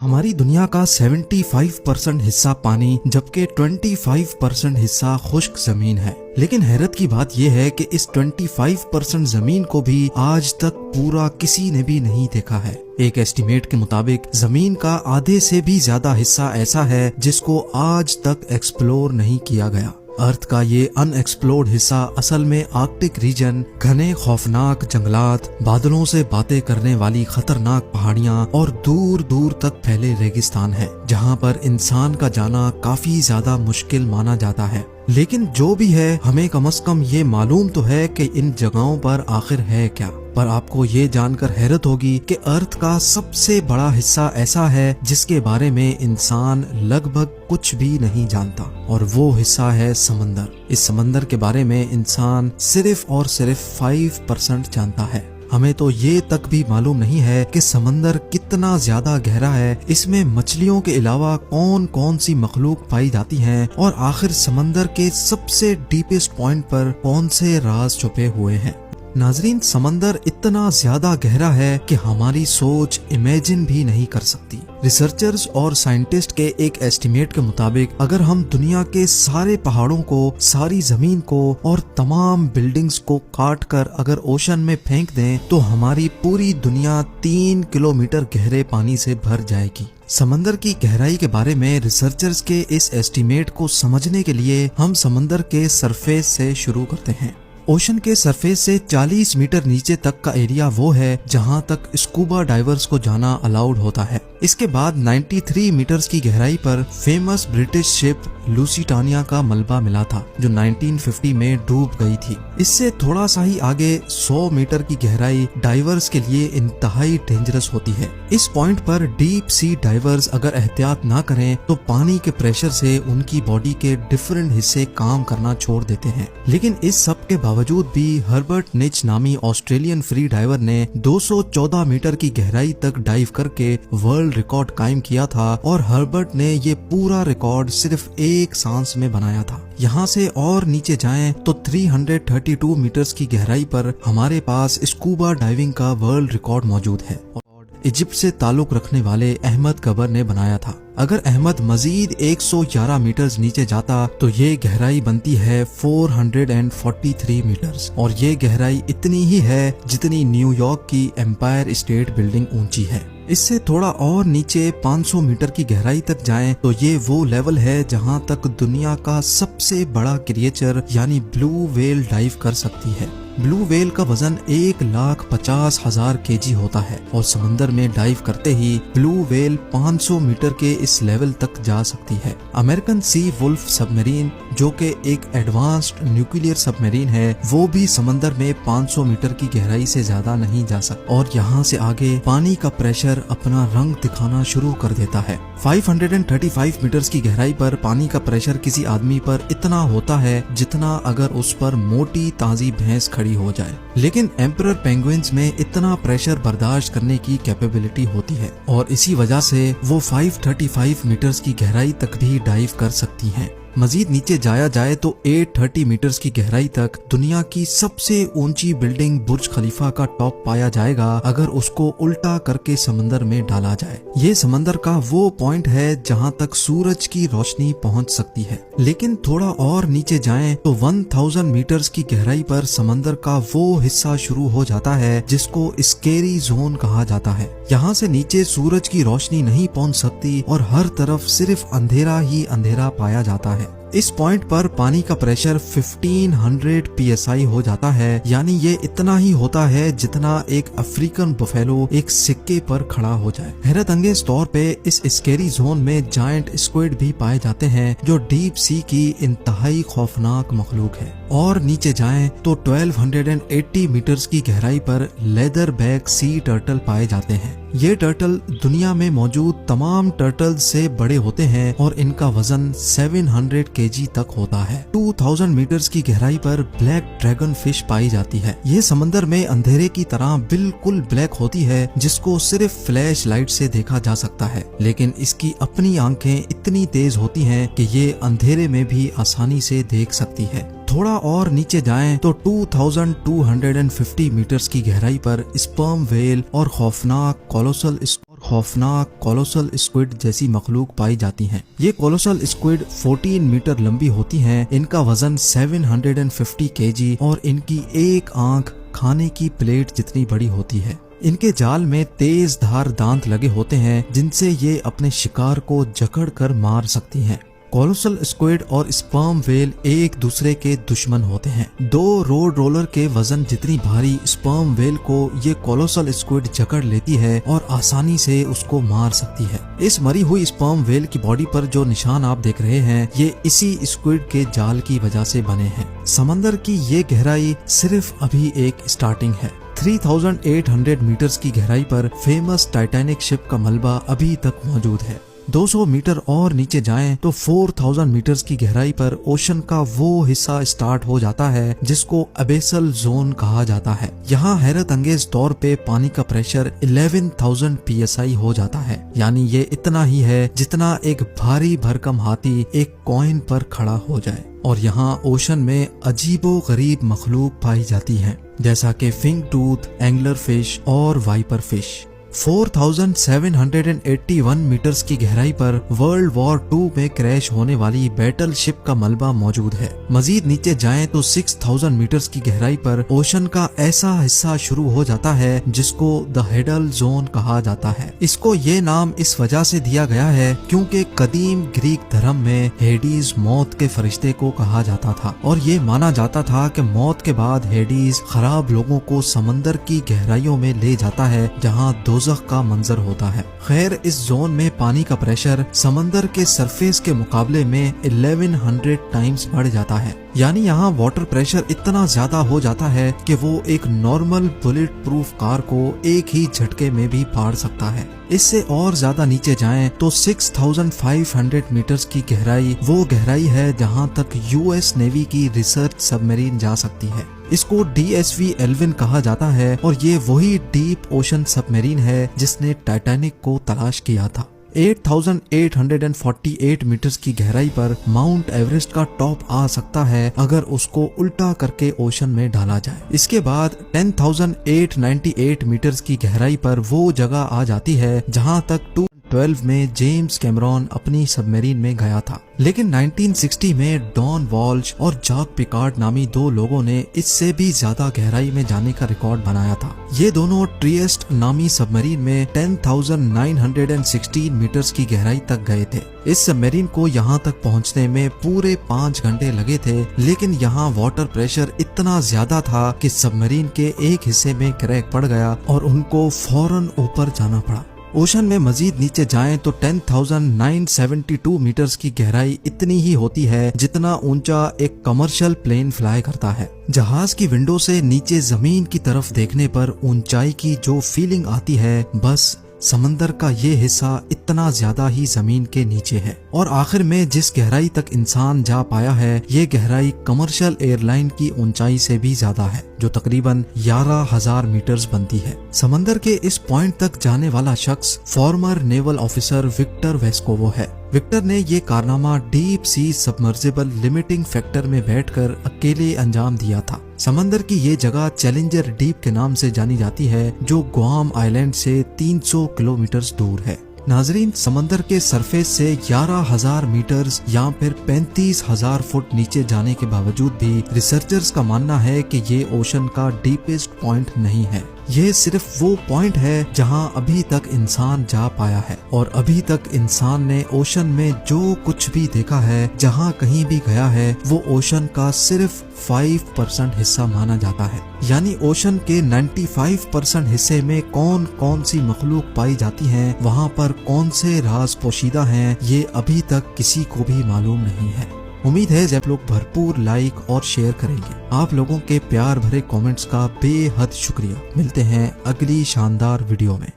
हमारी दुनिया का 75% हिस्सा पानी जबकि 25% हिस्सा खुश्क जमीन है। लेकिन हैरत की बात यह है कि इस 25% जमीन को भी आज तक पूरा किसी ने भी नहीं देखा है। एक एस्टीमेट के मुताबिक जमीन का आधे से भी ज्यादा हिस्सा ऐसा है जिसको आज तक एक्सप्लोर नहीं किया गया। अर्थ का ये अनएक्सप्लोर्ड हिस्सा असल में आर्कटिक रीजन, घने खौफनाक जंगलात, बादलों से बातें करने वाली खतरनाक पहाड़ियाँ और दूर दूर तक फैले रेगिस्तान है, जहाँ पर इंसान का जाना काफी ज्यादा मुश्किल माना जाता है। लेकिन जो भी है, हमें कम से कम ये मालूम तो है कि इन जगहों पर आखिर है क्या। पर आपको ये जानकर हैरत होगी कि अर्थ का सबसे बड़ा हिस्सा ऐसा है जिसके बारे में इंसान लगभग कुछ भी नहीं जानता, और वो हिस्सा है समंदर। इस समंदर के बारे में इंसान सिर्फ और सिर्फ 5% जानता है। हमें तो ये तक भी मालूम नहीं है कि समंदर कितना ज्यादा गहरा है, इसमें मछलियों के अलावा कौन कौन सी मखलूक पाई जाती हैं, और आखिर समंदर के सबसे डीपेस्ट पॉइंट पर कौन से राज छुपे हुए हैं। नाजरीन, समंदर इतना ज्यादा गहरा है कि हमारी सोच इमेजिन भी नहीं कर सकती। रिसर्चर्स और साइंटिस्ट के एक एस्टिमेट के मुताबिक अगर हम दुनिया के सारे पहाड़ों को, सारी जमीन को और तमाम बिल्डिंग्स को काट कर अगर ओशन में फेंक दें तो हमारी पूरी दुनिया 3 किलोमीटर गहरे पानी से भर जाएगी। समंदर की गहराई के बारे में रिसर्चर्स के इस एस्टिमेट को समझने के लिए हम समंदर के सरफेस से शुरू करते हैं। ओशन के सरफेस से 40 मीटर नीचे तक का एरिया वो है जहां तक स्कूबा डाइवर्स को जाना अलाउड होता है। इसके बाद 93 मीटर्स की गहराई पर फेमस ब्रिटिश शिप लूसिटानिया का मलबा मिला था, जो 1950 में डूब गई थी। इससे थोड़ा सा ही आगे 100 मीटर की गहराई डाइवर्स के लिए इंतहाई डेंजरस होती है। इस पॉइंट पर डीप सी डाइवर्स अगर एहतियात ना करें तो पानी के प्रेशर से उनकी बॉडी के डिफरेंट हिस्से काम करना छोड़ देते हैं। लेकिन इस सब के बावजूद भी हर्बर्ट निच नामी ऑस्ट्रेलियन फ्री डाइवर ने 214 मीटर की गहराई तक डाइव करके वर्ल्ड रिकॉर्ड कायम किया था, और हर्बर्ट ने ये पूरा रिकॉर्ड सिर्फ एक सांस में बनाया था। यहाँ से और नीचे जाएं तो 332 मीटर्स की गहराई पर हमारे पास स्कूबा डाइविंग का वर्ल्ड रिकॉर्ड मौजूद है, इजिप्ट से ताल्लुक रखने वाले अहमद कबर ने बनाया था। अगर अहमद मजीद 111 मीटर्स नीचे जाता तो ये गहराई बनती है 443 मीटर्स, और ये गहराई इतनी ही है जितनी न्यूयॉर्क की एम्पायर स्टेट बिल्डिंग ऊंची है। इससे थोड़ा और नीचे 500 मीटर की गहराई तक जाएं तो ये वो लेवल है जहां तक दुनिया का सबसे बड़ा क्रिएचर यानी ब्लू व्हेल डाइव कर सकती है। ब्लू व्हेल का वजन 1,50,000 kg होता है, और समंदर में डाइव करते ही ब्लू व्हेल 500 मीटर के इस लेवल तक जा सकती है। अमेरिकन सी वुल्फ सबमरीन, जो कि एक एडवांस्ड न्यूक्लियर सबमरीन है, वो भी समंदर में 500 मीटर की गहराई से ज्यादा नहीं जा सकता, और यहाँ से आगे पानी का प्रेशर अपना रंग दिखाना शुरू कर देता है। 535 मीटर्स की गहराई पर पानी का प्रेशर किसी आदमी पर इतना होता है जितना अगर उस पर मोटी ताजी भैंस खड़ी हो जाए। लेकिन एम्परर पेंगुइन्स में इतना प्रेशर बर्दाश्त करने की कैपेबिलिटी होती है, और इसी वजह से वो 535 मीटर्स की गहराई तक भी डाइव कर सकती हैं। मजीद नीचे जाया जाए तो 830 मीटर्स की गहराई तक दुनिया की सबसे ऊंची बिल्डिंग बुर्ज खलीफा का टॉप पाया जाएगा अगर उसको उल्टा करके समंदर में डाला जाए। ये समंदर का वो पॉइंट है जहां तक सूरज की रोशनी पहुंच सकती है। लेकिन थोड़ा और नीचे जाएं तो 1000 मीटर्स की गहराई पर समंदर का वो हिस्सा शुरू हो जाता है जिसको स्केरी जोन कहा जाता है। यहाँ से नीचे सूरज की रोशनी नहीं पहुंच सकती और हर तरफ सिर्फ अंधेरा ही अंधेरा पाया जाता है। इस पॉइंट पर पानी का प्रेशर 1500 psi हो जाता है, यानी ये इतना ही होता है जितना एक अफ्रीकन बफेलो एक सिक्के पर खड़ा हो जाए। हैरत अंगेज तौर पे इस स्केरी जोन में जायंट स्क्विड भी पाए जाते हैं, जो डीप सी की इंतहाई खौफनाक मखलूक है। और नीचे जाएं तो 1280 मीटर्स की गहराई पर लेदर बैक सी टर्टल पाए जाते हैं। ये टर्टल दुनिया में मौजूद तमाम टर्टल से बड़े होते हैं, और इनका वजन 700 kg तक होता है। 2000 मीटर्स की गहराई पर ब्लैक ड्रैगन फिश पाई जाती है। ये समंदर में अंधेरे की तरह बिल्कुल ब्लैक होती है, जिसको सिर्फ फ्लैश लाइट से देखा जा सकता है, लेकिन इसकी अपनी आंखें इतनी तेज होती हैं कि ये अंधेरे में भी आसानी से देख सकती है। थोड़ा और नीचे जाएं तो 2250 मीटर्स की गहराई पर स्पर्म व्हेल और खौफनाक कोलोसल खौफनाक कोलोसल स्क्विड जैसी मखलूक पाई जाती हैं। ये कोलोसल स्क्विड 14 मीटर लंबी होती हैं। इनका वजन 750 केजी और इनकी एक आंख खाने की प्लेट जितनी बड़ी होती है। इनके जाल में तेज धार दांत लगे होते हैं जिनसे ये अपने शिकार को जकड़ कर मार सकती हैं। कोलोसल स्क्विड और स्पर्म व्हेल एक दूसरे के दुश्मन होते हैं। 2 रोड रोलर के वजन जितनी भारी स्पर्म व्हेल को ये कोलोसल स्क्विड जकड़ लेती है और आसानी से उसको मार सकती है। इस मरी हुई स्पर्म व्हेल की बॉडी पर जो निशान आप देख रहे हैं ये इसी स्क्विड के जाल की वजह से बने हैं। समंदर की ये गहराई सिर्फ अभी एक स्टार्टिंग है। 3800 मीटर्स की गहराई पर फेमस टाइटैनिक शिप का मलबा अभी तक मौजूद है। 200 मीटर और नीचे जाएं तो 4000 मीटर्स की गहराई पर ओशन का वो हिस्सा स्टार्ट हो जाता है जिसको अबेसल जोन कहा जाता है। यहाँ हैरत अंगेज तौर पे पानी का प्रेशर 11,000 PSI हो जाता है। यानी ये इतना ही है जितना एक भारी भरकम हाथी एक कॉइन पर खड़ा हो जाए। और यहाँ ओशन में अजीबो गरीब मखलूक पाई जाती हैं जैसा कि फिंग टूथ, एंगलर फिश और वाइपर फिश। 4781 मीटर्स की गहराई पर वर्ल्ड वॉर 2 में क्रैश होने वाली बैटल शिप का मलबा मौजूद है। मजीद नीचे जाएं तो 6000 मीटर्स की गहराई पर ओशन का ऐसा हिस्सा शुरू हो जाता है जिसको द हेडल जोन कहा जाता है। इसको ये नाम इस वजह से दिया गया है क्योंकि कदीम ग्रीक धर्म में हेडीज मौत के फरिश्ते को कहा जाता था और ये माना जाता था कि मौत के बाद हेडीज खराब लोगों को समंदर की गहराइयों में ले जाता है जहाँ दोज़ख का मंजर होता है। खैर इस जोन में पानी का प्रेशर समंदर के सरफेस के मुकाबले में 1100 टाइम्स बढ़ जाता है। यानी यहाँ वाटर प्रेशर इतना ज्यादा हो जाता है कि वो एक नॉर्मल बुलेट प्रूफ कार को एक ही झटके में भी फाड़ सकता है। इससे और ज्यादा नीचे जाएं तो 6500 मीटर्स की गहराई वो गहराई है जहाँ तक US नेवी की रिसर्च सबमरीन जा सकती है। इसको DSV एल्विन कहा जाता है और ये वही डीप ओशन सबमरीन है जिसने टाइटैनिक को तलाश किया था। 8848 मीटर्स की गहराई पर माउंट एवरेस्ट का टॉप आ सकता है अगर उसको उल्टा करके ओशन में डाला जाए। इसके बाद 10898 मीटर्स की गहराई पर वो जगह आ जाती है जहां तक 2012 में जेम्स कैमरॉन अपनी सबमरीन में गया था। लेकिन 1960 में डॉन वॉल्श और जैक पिकार्ड नामी 2 लोगों ने इससे भी ज्यादा गहराई में जाने का रिकॉर्ड बनाया था। ये दोनों ट्रिएस्ट नामी सबमरीन में 10,916 मीटर्स की गहराई तक गए थे। इस सबमरीन को यहाँ तक पहुँचने में पूरे 5 घंटे लगे थे, लेकिन यहाँ वाटर प्रेशर इतना ज्यादा था कि सबमरीन के एक हिस्से में क्रैक पड़ गया और उनको फौरन ऊपर जाना पड़ा। ओशन में मजीद नीचे जाएं तो 10,972 मीटर्स की गहराई इतनी ही होती है जितना ऊंचा एक कमर्शियल प्लेन फ्लाई करता है। जहाज की विंडो से नीचे जमीन की तरफ देखने पर ऊंचाई की जो फीलिंग आती है, बस समंदर का ये हिस्सा इतना ज्यादा ही जमीन के नीचे है। और आखिर में जिस गहराई तक इंसान जा पाया है, ये गहराई कमर्शियल एयरलाइन की ऊंचाई से भी ज्यादा है, जो तकरीबन 11,000 मीटर्स बनती है। समंदर के इस पॉइंट तक जाने वाला शख्स former naval officer Victor Vescovo है। विक्टर ने ये कारनामा deep sea submersible limiting factor में बैठकर अकेले अंजाम दिया था। समंदर की ये जगह चैलेंजर डीप के नाम से जानी जाती है, जो गुआम आइलैंड से 300 किलोमीटर दूर है। नाजरीन, समंदर के सरफेस से 11,000 मीटर्स या फिर 35,000 फुट नीचे जाने के बावजूद भी रिसर्चर्स का मानना है कि ये ओशन का डीपेस्ट पॉइंट नहीं है। ये सिर्फ वो पॉइंट है जहां अभी तक इंसान जा पाया है, और अभी तक इंसान ने ओशन में जो कुछ भी देखा है, जहां कहीं भी गया है, वो ओशन का सिर्फ 5% हिस्सा माना जाता है। यानी ओशन के 95% हिस्से में कौन कौन सी मखलूक पाई जाती हैं, वहां पर कौन से राज पोशीदा हैं, ये अभी तक किसी को भी मालूम नहीं है। उम्मीद है आप लोग भरपूर लाइक और शेयर करेंगे। आप लोगों के प्यार भरे कमेंट्स का बेहद शुक्रिया। मिलते हैं अगली शानदार वीडियो में।